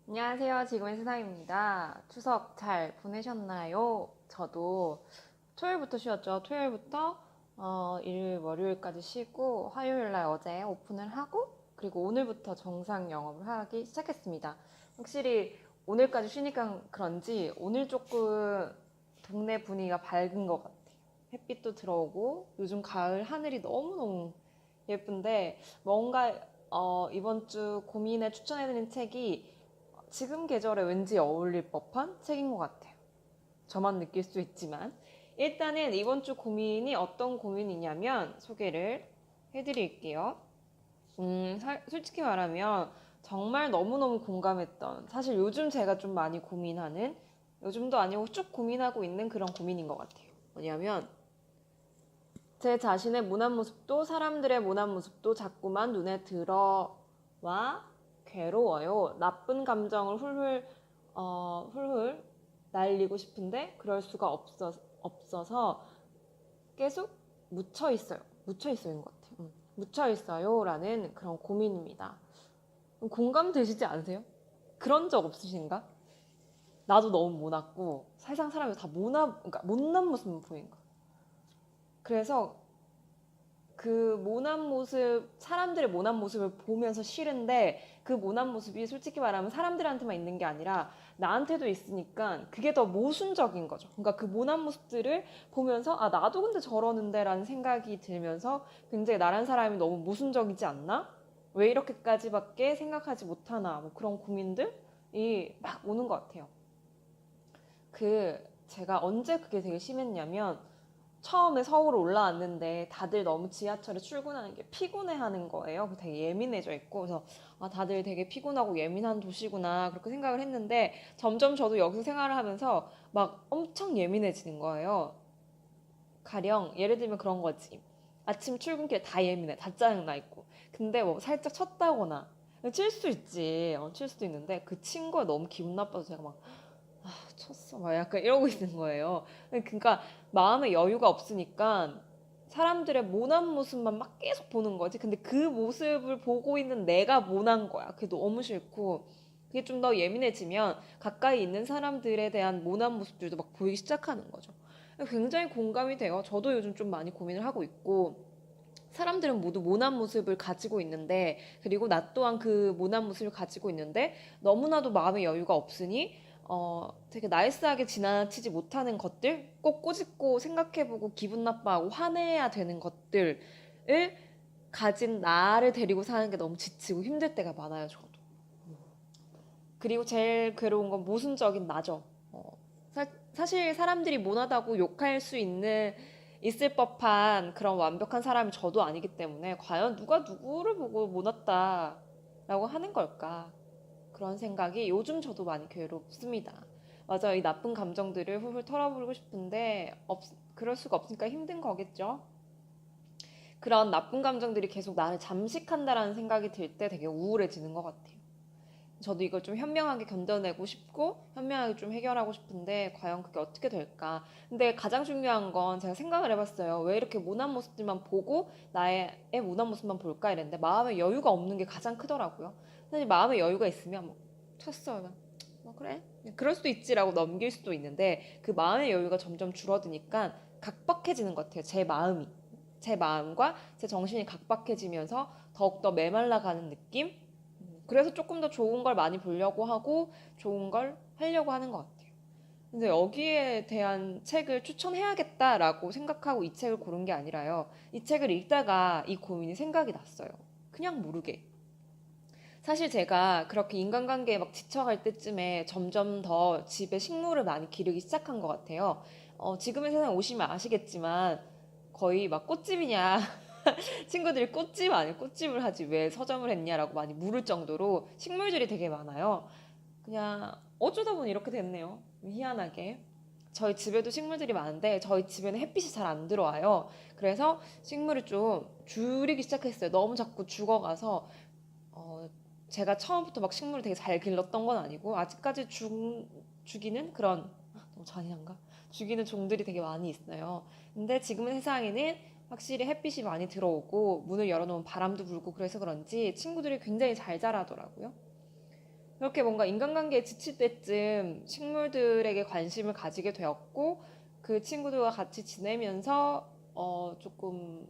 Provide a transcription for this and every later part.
안녕하세요. 지금의 세상입니다. 추석 잘 보내셨나요? 저도 토요일부터 쉬었죠. 토요일부터 일요일, 월요일까지 쉬고 화요일 날 어제 오픈을 하고 그리고 오늘부터 정상 영업을 하기 시작했습니다. 확실히 오늘까지 쉬니까 그런지 오늘 조금 동네 분위기가 밝은 것 같아요. 햇빛도 들어오고 요즘 가을 하늘이 너무너무 예쁜데 뭔가 이번 주 고민에 추천해드린 책이 지금 계절에 왠지 어울릴 법한 책인 것 같아요. 저만 느낄 수 있지만 일단은 이번 주 고민이 어떤 고민이냐면 소개를 해드릴게요. 솔직히 말하면 정말 너무너무 공감했던 사실 요즘 제가 좀 많이 고민하는 요즘도 아니고 쭉 고민하고 있는 그런 고민인 것 같아요. 뭐냐면 제 자신의 모난 모습도 사람들의 모난 모습도 자꾸만 눈에 들어와 괴로워요. 나쁜 감정을 훌훌 날리고 싶은데 그럴 수가 없어서 계속 묻혀 있어요. 묻혀 있어요인 것 같아요. 묻혀 있어요라는 그런 고민입니다. 공감되시지 않으세요? 그런 적 없으신가? 나도 너무 모났고 세상 사람이 다 그러니까 못난 모습만 보인 거야. 그래서 그 모난 모습, 사람들의 모난 모습을 보면서 싫은데 그 모난 모습이 솔직히 말하면 사람들한테만 있는 게 아니라 나한테도 있으니까 그게 더 모순적인 거죠. 그러니까 그 모난 모습들을 보면서 아, 나도 근데 저러는데 라는 생각이 들면서 굉장히 나란 사람이 너무 모순적이지 않나? 왜 이렇게까지밖에 생각하지 못하나? 뭐 그런 고민들이 막 오는 것 같아요. 제가 언제 그게 되게 심했냐면 처음에 서울 올라왔는데 다들 너무 지하철에 출근하는 게 피곤해하는 거예요. 되게 예민해져 있고 그래서 아, 다들 되게 피곤하고 예민한 도시구나 그렇게 생각을 했는데 점점 저도 여기서 생활을 하면서 막 엄청 예민해지는 거예요. 가령 예를 들면 그런 거지. 아침 출근길 다 예민해, 다 짜증나 있고. 근데 뭐 살짝 쳤다거나 칠 수 있지, 칠 수도 있는데 그 친구가 너무 기분 나빠서 제가 막 쳤어. 막 약간 이러고 있는 거예요. 그러니까 마음의 여유가 없으니까 사람들의 모난 모습만 막 계속 보는 거지. 근데 그 모습을 보고 있는 내가 모난 거야. 그게 너무 싫고. 그게 좀 더 예민해지면 가까이 있는 사람들에 대한 모난 모습들도 막 보이기 시작하는 거죠. 굉장히 공감이 돼요. 저도 요즘 좀 많이 고민을 하고 있고. 사람들은 모두 모난 모습을 가지고 있는데, 그리고 나 또한 그 모난 모습을 가지고 있는데, 너무나도 마음의 여유가 없으니, 되게 나이스하게 지나치지 못하는 것들, 꼭 꼬집고 생각해보고 기분 나빠하고 화내야 되는 것들을 가진 나를 데리고 사는 게 너무 지치고 힘들 때가 많아요, 저도. 그리고 제일 괴로운 건 모순적인 나죠. 사실 사람들이 모나다고 욕할 수 있을 법한 그런 완벽한 사람이 저도 아니기 때문에 과연 누가 누구를 보고 모났다라고 하는 걸까? 그런 생각이 요즘 저도 많이 괴롭습니다. 맞아요. 이 나쁜 감정들을 훌훌 털어버리고 싶은데 그럴 수가 없으니까 힘든 거겠죠? 그런 나쁜 감정들이 계속 나를 잠식한다라는 생각이 들 때 되게 우울해지는 것 같아요. 저도 이걸 좀 현명하게 견뎌내고 싶고 현명하게 좀 해결하고 싶은데 과연 그게 어떻게 될까? 근데 가장 중요한 건 제가 생각을 해봤어요. 왜 이렇게 모난 모습들만 보고 나의 모난 모습만 볼까 이랬는데 마음의 여유가 없는 게 가장 크더라고요. 사실 마음의 여유가 있으면 뭐 쳤어요. 뭐 그래? 그럴 수도 있지라고 넘길 수도 있는데 그 마음의 여유가 점점 줄어드니까 각박해지는 것 같아요. 제 마음이. 제 마음과 제 정신이 각박해지면서 더욱더 메말라가는 느낌? 그래서 조금 더 좋은 걸 많이 보려고 하고 좋은 걸 하려고 하는 것 같아요. 근데 여기에 대한 책을 추천해야겠다라고 생각하고 이 책을 고른 게 아니라요. 이 책을 읽다가 이 고민이 생각이 났어요. 그냥 모르게. 사실 제가 그렇게 인간관계에 막 지쳐갈 때쯤에 점점 더 집에 식물을 많이 기르기 시작한 것 같아요. 지금의 세상 오시면 아시겠지만 거의 막 꽃집이냐 친구들이 꽃집 아니고 꽃집을 하지 왜 서점을 했냐라고 많이 물을 정도로 식물들이 되게 많아요. 그냥 어쩌다 보니 이렇게 됐네요. 희한하게. 저희 집에도 식물들이 많은데 저희 집에는 햇빛이 잘 안 들어와요. 그래서 식물을 좀 줄이기 시작했어요. 너무 자꾸 죽어가서 어, 제가 처음부터 막 식물을 되게 잘 길렀던 건 아니고 아직까지 죽이는 그런 너무 잔인한가? 죽이는 종들이 되게 많이 있어요. 근데 지금 세상에는 확실히 햇빛이 많이 들어오고 문을 열어놓으면 바람도 불고 그래서 그런지 친구들이 굉장히 잘 자라더라고요. 그렇게 뭔가 인간관계에 지칠 때쯤 식물들에게 관심을 가지게 되었고 그 친구들과 같이 지내면서 조금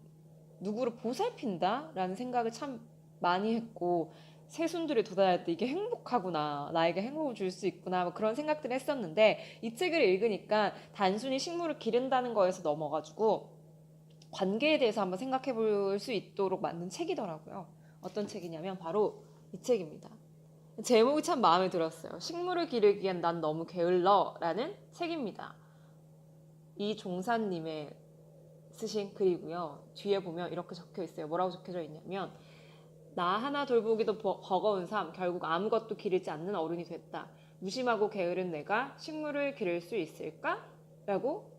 누구를 보살핀다라는 생각을 참 많이 했고 새순들이 돋아날 때 이게 행복하구나 나에게 행복을 줄 수 있구나 뭐 그런 생각들을 했었는데 이 책을 읽으니까 단순히 식물을 기른다는 거에서 넘어가지고 관계에 대해서 한번 생각해 볼 수 있도록 만든 책이더라고요. 어떤 책이냐면 바로 이 책입니다. 제목이 참 마음에 들었어요. 식물을 기르기엔 난 너무 게을러 라는 책입니다. 이 종사님의 쓰신 글이고요. 뒤에 보면 이렇게 적혀 있어요. 뭐라고 적혀져 있냐면 나 하나 돌보기도 버거운 삶 결국 아무것도 기르지 않는 어른이 됐다. 무심하고 게으른 내가 식물을 기를 수 있을까? 라고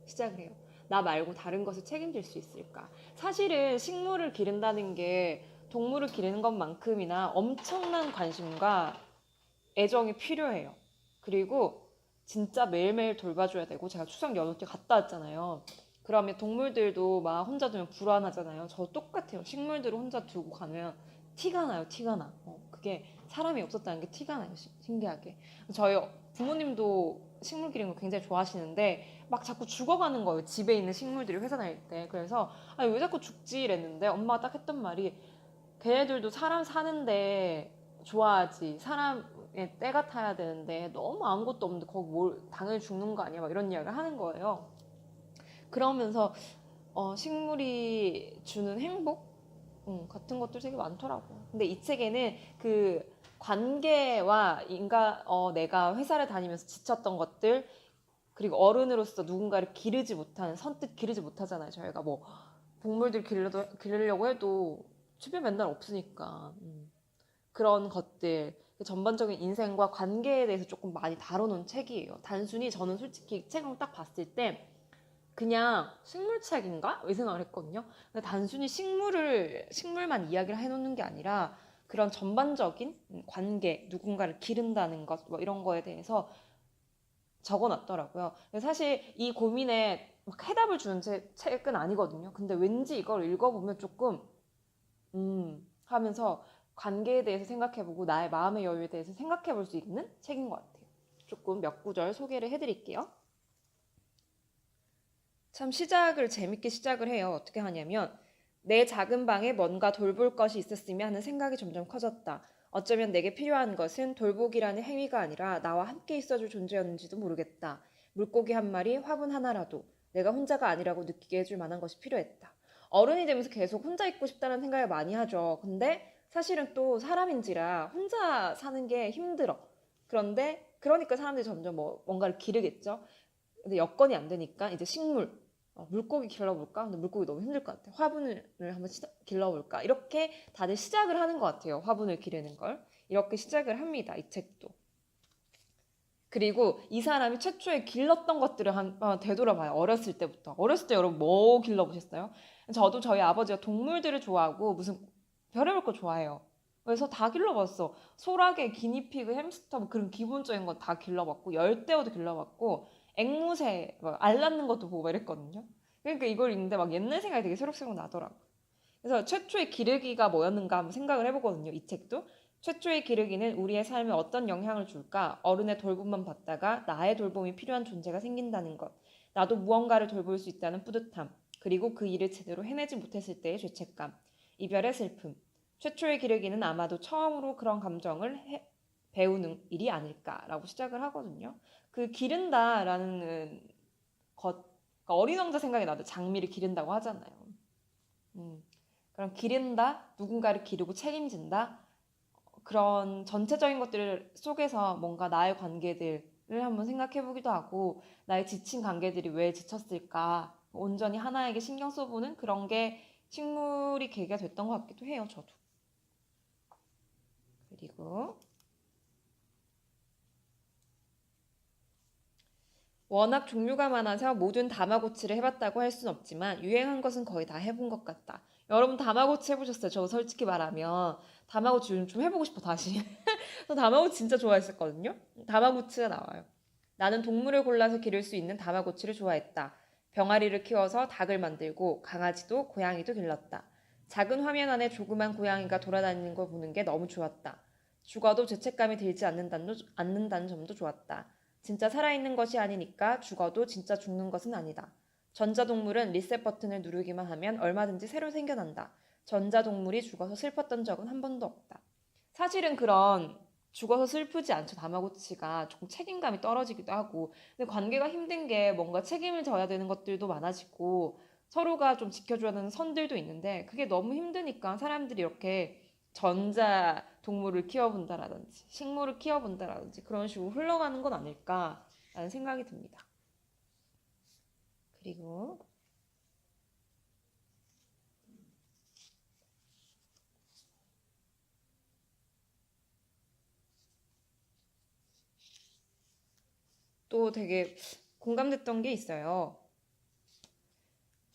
시작을 해요. 나 말고 다른 것을 책임질 수 있을까? 사실은 식물을 기른다는 게 동물을 기르는 것만큼이나 엄청난 관심과 애정이 필요해요. 그리고 진짜 매일매일 돌봐줘야 되고 제가 추석 연휴 때 갔다 왔잖아요. 그러면 동물들도 막 혼자 두면 불안하잖아요. 저 똑같아요. 식물들을 혼자 두고 가면 티가 나요. 티가 나. 그게 사람이 없었다는 게 티가 나요. 신기하게. 저희 부모님도 식물 기르는 거 굉장히 좋아하시는데 막 자꾸 죽어가는 거예요. 집에 있는 식물들이 회사 다닐 때. 그래서 아니 왜 자꾸 죽지 이랬는데 엄마가 딱 했던 말이 걔네들도 사람 사는데 좋아하지. 사람의 때가 타야 되는데 너무 아무것도 없는데 거기 뭘 당연히 죽는 거 아니야? 막 이런 이야기를 하는 거예요. 그러면서 식물이 주는 행복 같은 것들 되게 많더라고요. 근데 이 책에는 그 관계와 내가 회사를 다니면서 지쳤던 것들 그리고 어른으로서 누군가를 기르지 못하는 선뜻 기르지 못하잖아요. 저희가 뭐 동물들 기르려고 해도 주변 맨날 없으니까 그런 것들 전반적인 인생과 관계에 대해서 조금 많이 다뤄놓은 책이에요. 단순히 저는 솔직히 책을 딱 봤을 때 그냥 식물책인가? 이 생각을 했거든요. 근데 단순히 식물만 이야기를 해놓는 게 아니라 그런 전반적인 관계, 누군가를 기른다는 것, 뭐 이런 거에 대해서 적어놨더라고요. 사실 이 고민에 막 해답을 주는 책은 아니거든요. 근데 왠지 이걸 읽어보면 조금, 하면서 관계에 대해서 생각해보고 나의 마음의 여유에 대해서 생각해볼 수 있는 책인 것 같아요. 조금 몇 구절 소개를 해드릴게요. 참 시작을 재밌게 시작을 해요. 어떻게 하냐면 내 작은 방에 뭔가 돌볼 것이 있었으면 하는 생각이 점점 커졌다. 어쩌면 내게 필요한 것은 돌보기라는 행위가 아니라 나와 함께 있어줄 존재였는지도 모르겠다. 물고기 한 마리, 화분 하나라도 내가 혼자가 아니라고 느끼게 해줄 만한 것이 필요했다. 어른이 되면서 계속 혼자 있고 싶다는 생각을 많이 하죠. 근데 사실은 또 사람인지라 혼자 사는 게 힘들어. 그런데 그러니까 사람들이 점점 뭔가를 기르겠죠. 근데 여건이 안 되니까 이제 식물, 물고기 길러볼까? 근데 물고기 너무 힘들 것 같아. 화분을 한번 길러볼까? 이렇게 다들 시작을 하는 것 같아요. 화분을 기르는 걸. 이렇게 시작을 합니다. 이 책도. 그리고 이 사람이 최초에 길렀던 것들을 되돌아봐요. 어렸을 때부터. 어렸을 때 여러분 뭐 길러보셨어요? 저도 저희 아버지가 동물들을 좋아하고 무슨 별의별 거 좋아해요. 그래서 다 길러봤어. 소라게, 기니피그, 햄스터 뭐 그런 기본적인 건 다 길러봤고 열대어도 길러봤고 앵무새 알 낳는 것도 보고 이랬거든요. 그러니까 이걸 읽는데 막 옛날 생각이 되게 새록새록 나더라고. 그래서 최초의 기르기가 뭐였는가 한번 생각을 해보거든요. 이 책도. 최초의 기르기는 우리의 삶에 어떤 영향을 줄까? 어른의 돌봄만 받다가 나의 돌봄이 필요한 존재가 생긴다는 것. 나도 무언가를 돌볼 수 있다는 뿌듯함. 그리고 그 일을 제대로 해내지 못했을 때의 죄책감. 이별의 슬픔. 최초의 기르기는 아마도 처음으로 그런 감정을 배우는 일이 아닐까라고 시작을 하거든요. 그 기른다라는 것, 그러니까 어린 왕자 생각이 나도 장미를 기른다고 하잖아요. 그럼 기른다, 누군가를 기르고 책임진다, 그런 전체적인 것들 속에서 뭔가 나의 관계들을 한번 생각해 보기도 하고, 나의 지친 관계들이 왜 지쳤을까, 온전히 하나에게 신경 써보는 그런 게 식물이 계기가 됐던 것 같기도 해요, 저도. 그리고 워낙 종류가 많아서 모든 다마고치를 해봤다고 할 순 없지만 유행한 것은 거의 다 해본 것 같다. 여러분 다마고치 해보셨어요? 저 솔직히 말하면 다마고치 요즘 좀 해보고 싶어 다시. 저 다마고치 진짜 좋아했었거든요. 다마고치가 나와요. 나는 동물을 골라서 기를 수 있는 다마고치를 좋아했다. 병아리를 키워서 닭을 만들고 강아지도 고양이도 길렀다. 작은 화면 안에 조그만 고양이가 돌아다니는 걸 보는 게 너무 좋았다. 죽어도 죄책감이 들지 않는다는 점도 좋았다. 진짜 살아있는 것이 아니니까 죽어도 진짜 죽는 것은 아니다. 전자동물은 리셋 버튼을 누르기만 하면 얼마든지 새로 생겨난다. 전자동물이 죽어서 슬펐던 적은 한 번도 없다. 사실은 그런 죽어서 슬프지 않죠. 다마고치가 조금 책임감이 떨어지기도 하고. 근데 관계가 힘든 게 뭔가 책임을 져야 되는 것들도 많아지고 서로가 좀 지켜줘야 되는 선들도 있는데 그게 너무 힘드니까 사람들이 이렇게 전자 동물을 키워본다라든지 식물을 키워본다라든지 그런 식으로 흘러가는 건 아닐까라는 생각이 듭니다. 그리고 또 되게 공감됐던 게 있어요.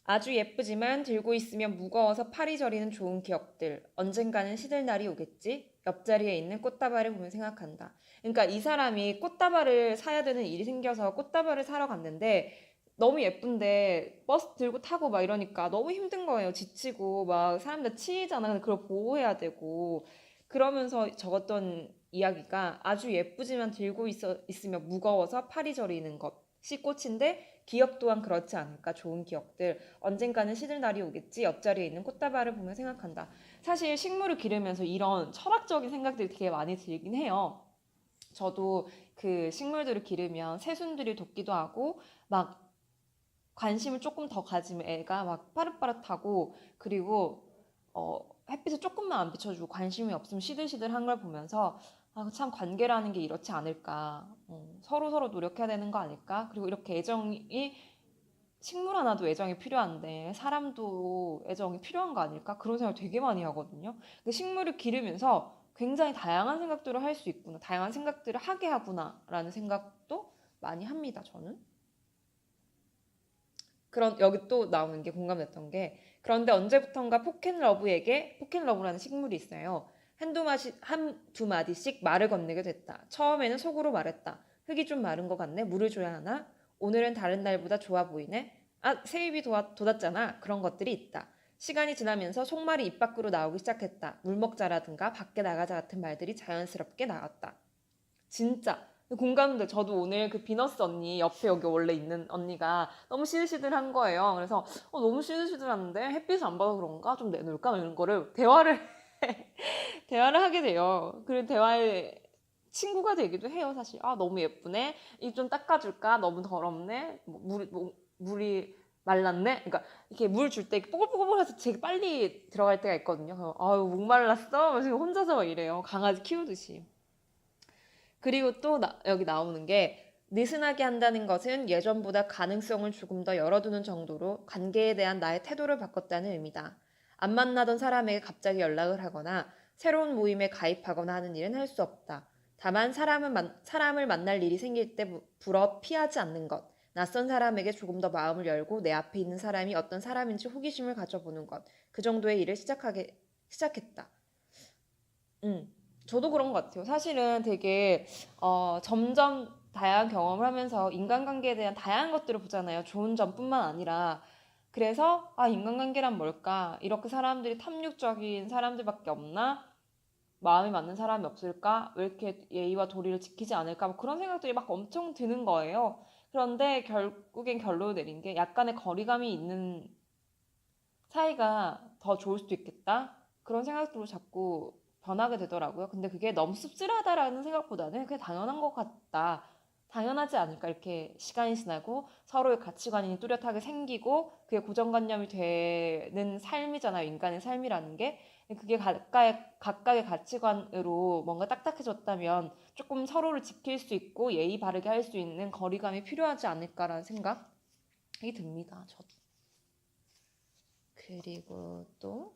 아주 예쁘지만 들고 있으면 무거워서 팔이 저리는 좋은 기억들. 언젠가는 시들 날이 오겠지? 옆자리에 있는 꽃다발을 보며 생각한다. 그러니까 이 사람이 꽃다발을 사야 되는 일이 생겨서 꽃다발을 사러 갔는데 너무 예쁜데 버스 들고 타고 막 이러니까 너무 힘든 거예요. 지치고 막 사람들 치이잖아. 근데 그걸 보호해야 되고 그러면서 적었던 이야기가 아주 예쁘지만 있으면 무거워서 팔이 저리는 것이 꽃인데 기억 또한 그렇지 않을까. 좋은 기억들. 언젠가는 시들 날이 오겠지. 옆자리에 있는 꽃다발을 보며 생각한다. 사실 식물을 기르면서 이런 철학적인 생각들이 되게 많이 들긴 해요. 저도 그 식물들을 기르면 새순들이 돋기도 하고 막 관심을 조금 더 가지면 애가 막 빠릇빠릇하고 그리고 햇빛을 조금만 안 비춰주고 관심이 없으면 시들시들한 걸 보면서 아, 참 관계라는 게 이렇지 않을까. 서로 서로 노력해야 되는 거 아닐까. 그리고 이렇게 애정이 식물 하나도 애정이 필요한데 사람도 애정이 필요한 거 아닐까? 그런 생각 되게 많이 하거든요. 근데 식물을 기르면서 굉장히 다양한 생각들을 할 수 있구나. 다양한 생각들을 하게 하구나라는 생각도 많이 합니다. 저는. 그런 여기 또 나오는 게 공감됐던 게 그런데 언제부턴가 포켓러브라는 식물이 있어요. 한두 마디씩 말을 건네게 됐다. 처음에는 속으로 말했다. 흙이 좀 마른 것 같네. 물을 줘야 하나? 오늘은 다른 날보다 좋아 보이네. 아, 새입이 돋았잖아. 그런 것들이 있다. 시간이 지나면서 속말이 입 밖으로 나오기 시작했다. 물 먹자라든가 밖에 나가자 같은 말들이 자연스럽게 나왔다. 진짜 공감돼. 저도 오늘 그 비너스 언니 옆에 여기 원래 있는 언니가 너무 시들시들한 거예요. 그래서 너무 시들시들한데 햇빛을 안 받아서 그런가? 좀 내놓을까? 이런 거를 대화를 하게 돼요. 그리고 대화에 친구가 되기도 해요. 사실 너무 예쁘네. 이 좀 닦아줄까? 너무 더럽네. 물이 말랐네. 그러니까 이렇게 물 줄 때 뽀글뽀글해서 되게 빨리 들어갈 때가 있거든요. 그럼 아유 목말랐어. 그래서 혼자서 막 이래요. 강아지 키우듯이. 그리고 또 여기 나오는 게 느슨하게 한다는 것은 예전보다 가능성을 조금 더 열어두는 정도로 관계에 대한 나의 태도를 바꿨다는 의미다. 안 만나던 사람에게 갑자기 연락을 하거나 새로운 모임에 가입하거나 하는 일은 할 수 없다. 다만 사람을 만날 일이 생길 때 불어 피하지 않는 것. 낯선 사람에게 조금 더 마음을 열고 내 앞에 있는 사람이 어떤 사람인지 호기심을 가져보는 것. 그 정도의 일을 시작했다. 저도 그런 것 같아요. 사실은 되게 점점 다양한 경험을 하면서 인간관계에 대한 다양한 것들을 보잖아요. 좋은 점뿐만 아니라. 그래서 인간관계란 뭘까? 이렇게 사람들이 탐욕적인 사람들밖에 없나? 마음이 맞는 사람이 없을까? 왜 이렇게 예의와 도리를 지키지 않을까? 뭐 그런 생각들이 막 엄청 드는 거예요. 그런데 결국엔 결론을 내린 게 약간의 거리감이 있는 사이가 더 좋을 수도 있겠다. 그런 생각들로 자꾸 변하게 되더라고요. 근데 그게 너무 씁쓸하다라는 생각보다는 그게 당연한 것 같다. 당연하지 않을까. 이렇게 시간이 지나고 서로의 가치관이 뚜렷하게 생기고 그게 고정관념이 되는 삶이잖아요. 인간의 삶이라는 게. 그게 각각의 가치관으로 뭔가 딱딱해졌다면 조금 서로를 지킬 수 있고 예의 바르게 할 수 있는 거리감이 필요하지 않을까라는 생각이 듭니다. 저도. 그리고 또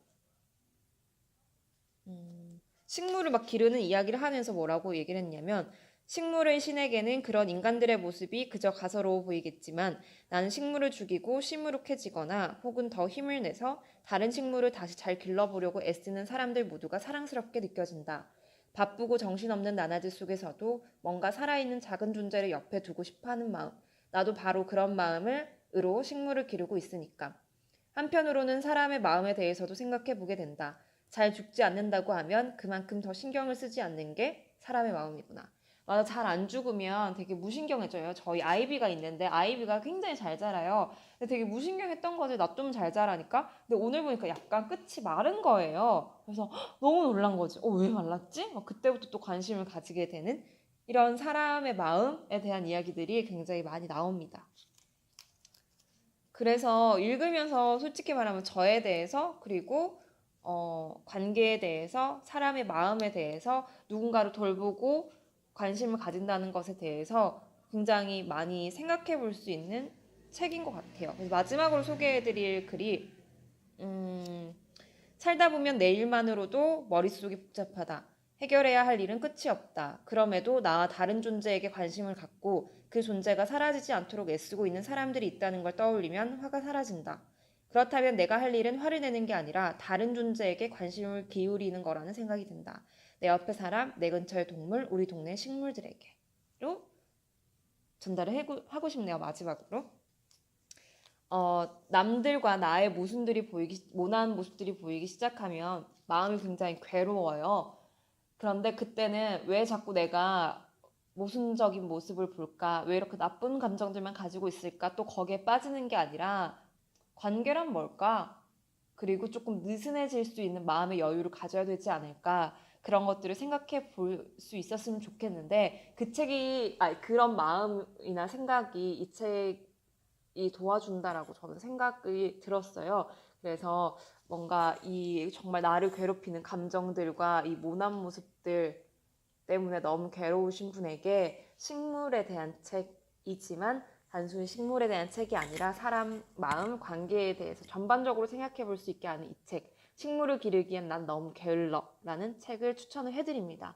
식물을 막 기르는 이야기를 하면서 뭐라고 얘기를 했냐면 식물의 신에게는 그런 인간들의 모습이 그저 가소로워 보이겠지만 나는 식물을 죽이고 시무룩해지거나 혹은 더 힘을 내서 다른 식물을 다시 잘 길러보려고 애쓰는 사람들 모두가 사랑스럽게 느껴진다. 바쁘고 정신없는 나날들 속에서도 뭔가 살아있는 작은 존재를 옆에 두고 싶어하는 마음. 나도 바로 그런 마음으로 식물을 기르고 있으니까. 한편으로는 사람의 마음에 대해서도 생각해 보게 된다. 잘 죽지 않는다고 하면 그만큼 더 신경을 쓰지 않는 게 사람의 마음이구나. 맞아, 잘 안 죽으면 되게 무신경해져요. 저희 아이비가 있는데 아이비가 굉장히 잘 자라요. 근데 되게 무신경했던 거지 나 좀 잘 자라니까. 근데 오늘 보니까 약간 끝이 마른 거예요. 그래서 너무 놀란 거지. 왜 말랐지? 그때부터 또 관심을 가지게 되는 이런 사람의 마음에 대한 이야기들이 굉장히 많이 나옵니다. 그래서 읽으면서 솔직히 말하면 저에 대해서 그리고 관계에 대해서 사람의 마음에 대해서 누군가를 돌보고 관심을 가진다는 것에 대해서 굉장히 많이 생각해 볼 수 있는 책인 것 같아요. 그래서 마지막으로 소개해 드릴 글이 살다 보면 내일만으로도 머릿속이 복잡하다. 해결해야 할 일은 끝이 없다. 그럼에도 나와 다른 존재에게 관심을 갖고 그 존재가 사라지지 않도록 애쓰고 있는 사람들이 있다는 걸 떠올리면 화가 사라진다. 그렇다면 내가 할 일은 화를 내는 게 아니라 다른 존재에게 관심을 기울이는 거라는 생각이 든다. 내 옆에 사람, 내 근처의 동물, 우리 동네 식물들에게로 전달을 하고 싶네요. 마지막으로. 남들과 나의 모난 모습들이 보이기 시작하면 마음이 굉장히 괴로워요. 그런데 그때는 왜 자꾸 내가 모순적인 모습을 볼까? 왜 이렇게 나쁜 감정들만 가지고 있을까? 또 거기에 빠지는 게 아니라 관계란 뭘까? 그리고 조금 느슨해질 수 있는 마음의 여유를 가져야 되지 않을까? 그런 것들을 생각해 볼 수 있었으면 좋겠는데 그런 마음이나 생각이 이 책이 도와준다라고 저는 생각이 들었어요. 그래서 뭔가 이 정말 나를 괴롭히는 감정들과 이 모난 모습들 때문에 너무 괴로우신 분에게 식물에 대한 책이지만 단순히 식물에 대한 책이 아니라 사람 마음 관계에 대해서 전반적으로 생각해 볼 수 있게 하는 이 책, 식물을 기르기엔 난 너무 게을러 라는 책을 추천을 해드립니다.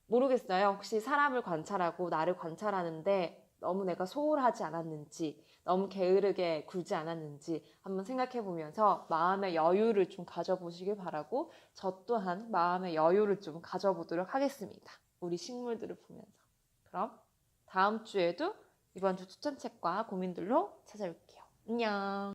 모르겠어요. 혹시 사람을 관찰하고 나를 관찰하는데 너무 내가 소홀하지 않았는지, 너무 게으르게 굴지 않았는지 한번 생각해 보면서 마음의 여유를 좀 가져보시길 바라고 저 또한 마음의 여유를 좀 가져보도록 하겠습니다. 우리 식물들을 보면서. 그럼 다음 주에도 이번 주 추천책과 고민들로 찾아올게요. 안녕.